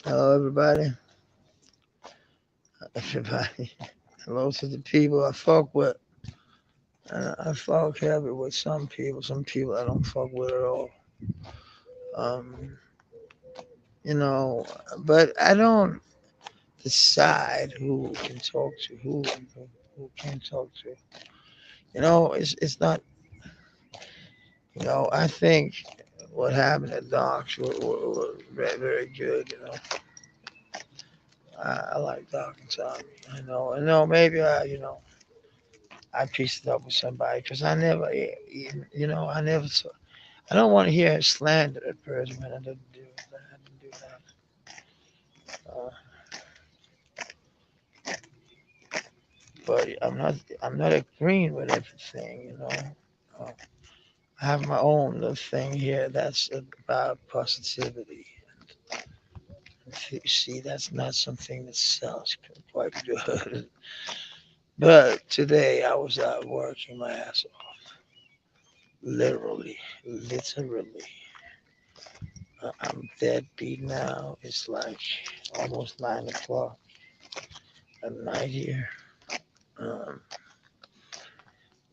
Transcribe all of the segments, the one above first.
Hello, everybody. Everybody. Hello to the people I fuck with. I fuck heavy with some people. Some people I don't fuck with at all. Um, you know, but I don't decide who can talk to who can't talk to. It's not. I think what happened at Docs were very, very good. I like Doc and Tommy. I know. Maybe I pieced it up with somebody because I never, I never saw. I don't want to hear slander that person, man. I didn't do that. I didn't do that. But I'm not agreeing with everything. Uh, I have my own little thing here that's about positivity. See, that's not something that sells quite good. But today I was out working my ass off, literally. I'm dead beat now. It's like almost 9 o'clock at night here. Um,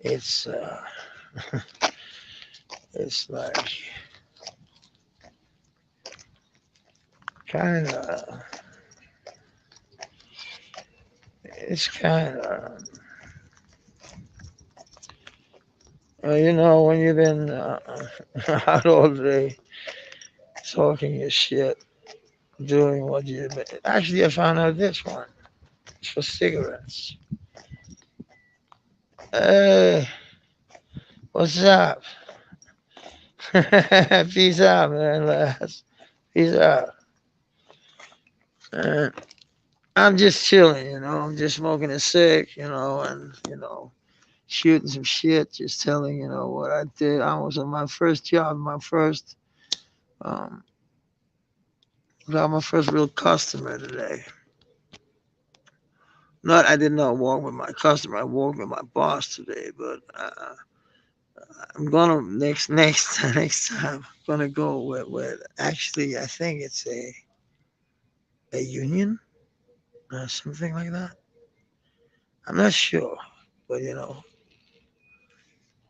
it's it's like kind of it's kind of when you've been out all day talking your shit, doing what you actually I found out this one. It's for cigarettes. Hey, what's up? Peace out, man. Lads. Peace out. Uh, I'm just chilling, I'm just smoking a cig, and shooting some shit, just telling, what I did. I was on my first job, um, got my first real customer today. Not, I did not walk with my customer. I walked with my boss today, but I'm gonna next time. I'm gonna go with actually, I think it's a union or something like that. I'm not sure, but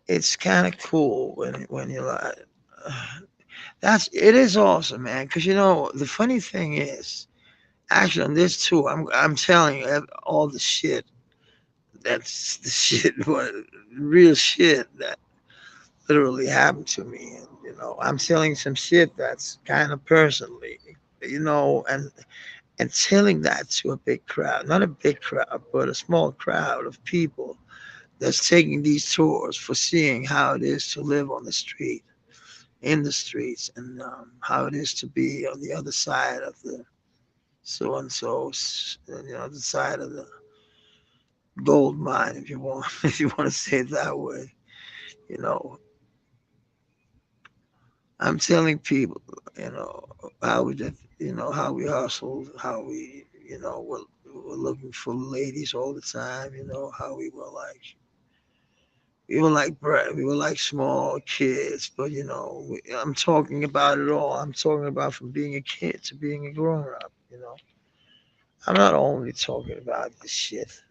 it's kind of cool when you're like. It is awesome, man. Because the funny thing is, actually, on this too, I'm telling you all the shit. That's the shit, what real shit that literally happened to me. And I'm telling some shit that's kind of personally, and telling that to a big crowd, not a big crowd, but a small crowd of people that's taking these tours for seeing how it is to live on the street, in the streets, and how it is to be on the other side of the so and so, the side of the gold mine, if you want, if you want to say it that way. You know, I'm telling people, how we did, how we hustled, how we're looking for ladies all the time. How we were like small kids, but I'm talking about it all. I'm talking about from being a kid to being a grown up. I'm not only talking about this shit.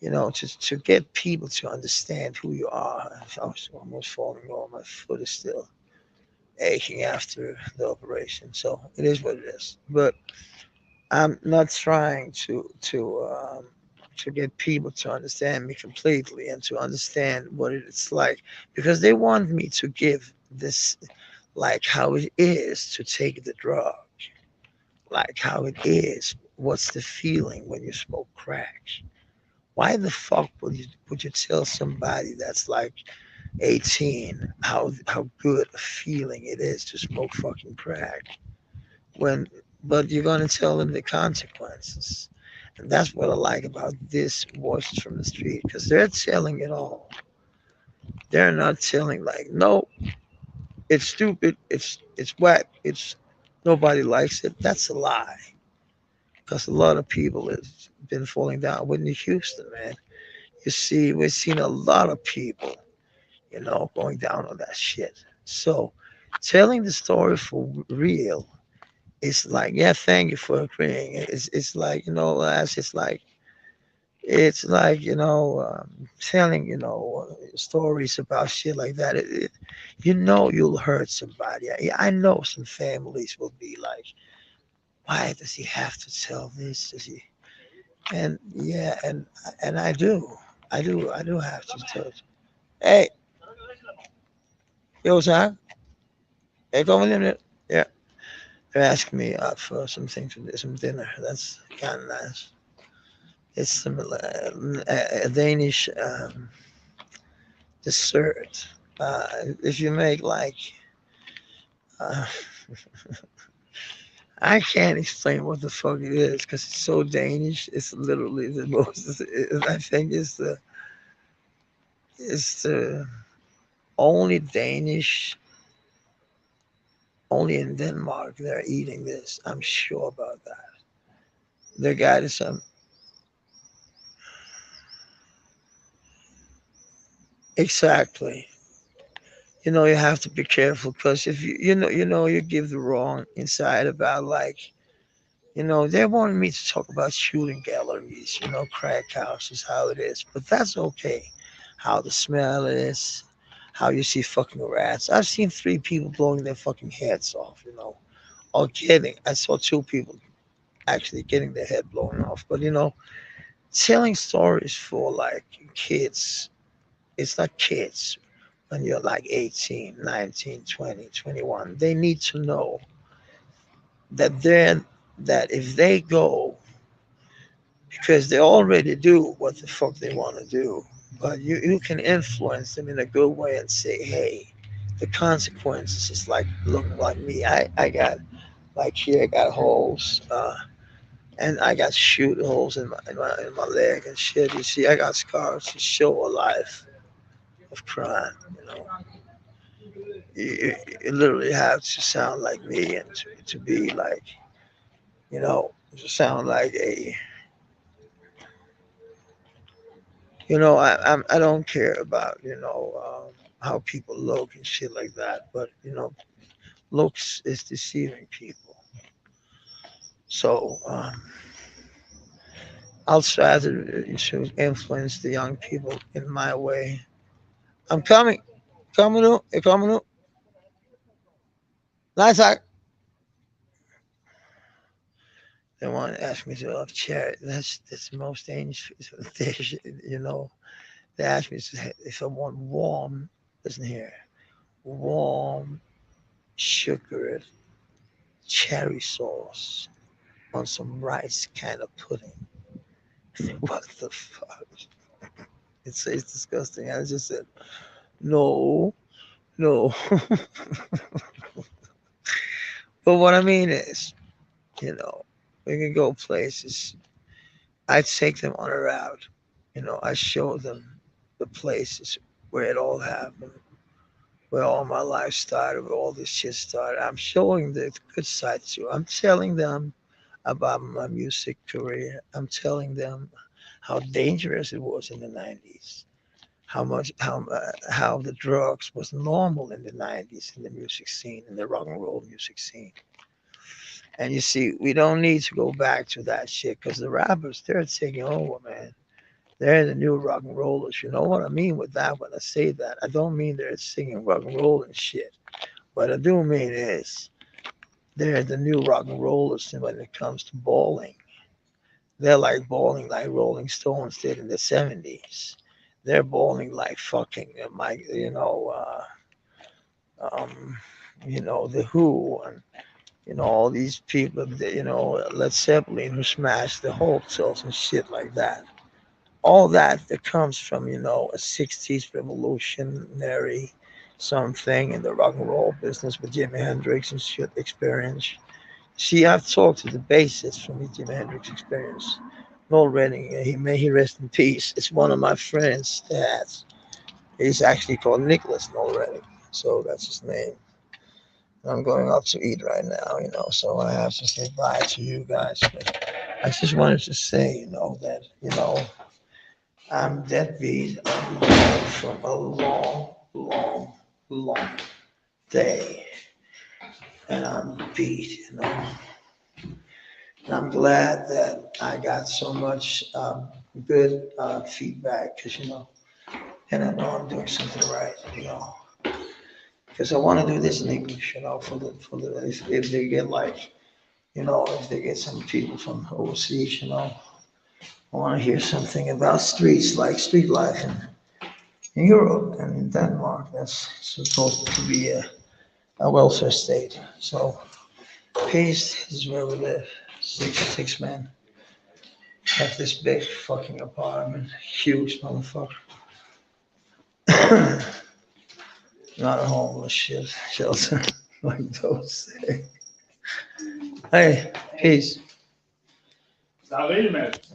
To get people to understand who you are. I was almost falling off. My foot is still aching after the operation, so it is what it is. But I'm not trying to get people to understand me completely and to understand what it's like because they want me to give this like how it is to take the drug, like how it is. What's the feeling when you smoke crack? Why the fuck would you tell somebody that's like 18 how good a feeling it is to smoke fucking crack when but you're gonna tell them the consequences. And that's what I like about this Voices from the Street because they're telling it all. They're not telling like, no, it's stupid, it's whack, it's nobody likes it. That's a lie because a lot of people have been falling down. Whitney Houston, man. You see, we've seen a lot of people, going down on that shit. So, telling the story for real It's like, yeah, thank you for agreeing. It's like, as it's like, telling, stories about shit like that. You'll hurt somebody. I know some families will be like, why does he have to tell this? Does he? And yeah, and I do have to tell. Hey, yo, Zach, hey, come in there. Yeah, they're asking me for something for some dinner. That's kind of nice. It's similar, a Danish dessert. If you make like, uh, I can't explain what the fuck it is because it's so Danish. It's literally the most. I think it's the only Danish, only in Denmark they're eating this. I'm sure about that. The guy is exactly. You have to be careful because if you give the wrong insight about like, they wanted me to talk about shooting galleries, crack houses, how it is, but that's okay. How the smell is, how you see fucking rats. I've seen 3 people blowing their fucking heads off, or getting. I saw 2 people actually getting their head blown off. But telling stories for like kids, it's not kids when you're like 18, 19, 20, 21. They need to know that if they go, because they already do what the fuck they want to do, but you can influence them in a good way and say, hey, the consequences is like, look like me. I got like here, I got holes. And I got shoot holes in my leg and shit. You see, I got scars to show a life of crime. You literally have to sound like me and to be like, to sound like a, I don't care about, how people look and shit like that, but looks is deceiving people. So I'll try to influence the young people in my way. I'm coming, coming up, coming up. Nice. They want to ask me to love charity. That's the most dangerous. You know, they ask me if I want warm. Listen here, warm sugared cherry sauce on some rice kind of pudding. What the fuck? It's disgusting. I just said no, no. But what I mean is, we can go places. I take them on a route. I show them the places where it all happened, where all my life started, where all this shit started. I'm showing the good side too. I'm telling them about my music career. I'm telling them how dangerous it was in the 90s. How the drugs was normal in the 90s in the music scene, in the rock and roll music scene. And you see, we don't need to go back to that shit because the rappers, they're taking over, man. They're the new rock and rollers. You know what I mean with that when I say that? I don't mean they're singing rock and roll and shit. What I do mean is they're the new rock and rollers when it comes to bowling. They're like bowling like Rolling Stones did in the 70s. They're bowling like fucking Mike, um, the Who and all these people, Led Zeppelin who smashed the hotels and shit like that. All that comes from a 60s revolutionary something in the rock and roll business with Jimi Hendrix and shit experience. See, I've talked to the bassist from the Jimi Hendrix experience. Noel Redding, he may he rest in peace. It's one of my friends' dads. He's actually called Nicholas Noel Redding, so that's his name. I'm going up to eat right now, so I have to say bye to you guys. But I just wanted to say, that, I'm deadbeat. I'm from a long, long, long day, and I'm beat. And I'm glad that I got so much good feedback because, and I know I'm doing something right, because I want to do this in English, if they get like, if they get some people from overseas, I want to hear something about streets, like street life in Europe and in Denmark. That's supposed to be a welfare state. So peace is where we live. Six men have this big fucking apartment, huge motherfucker. Not a homeless shit shelter like those. Hey, peace. Now, wait a minute.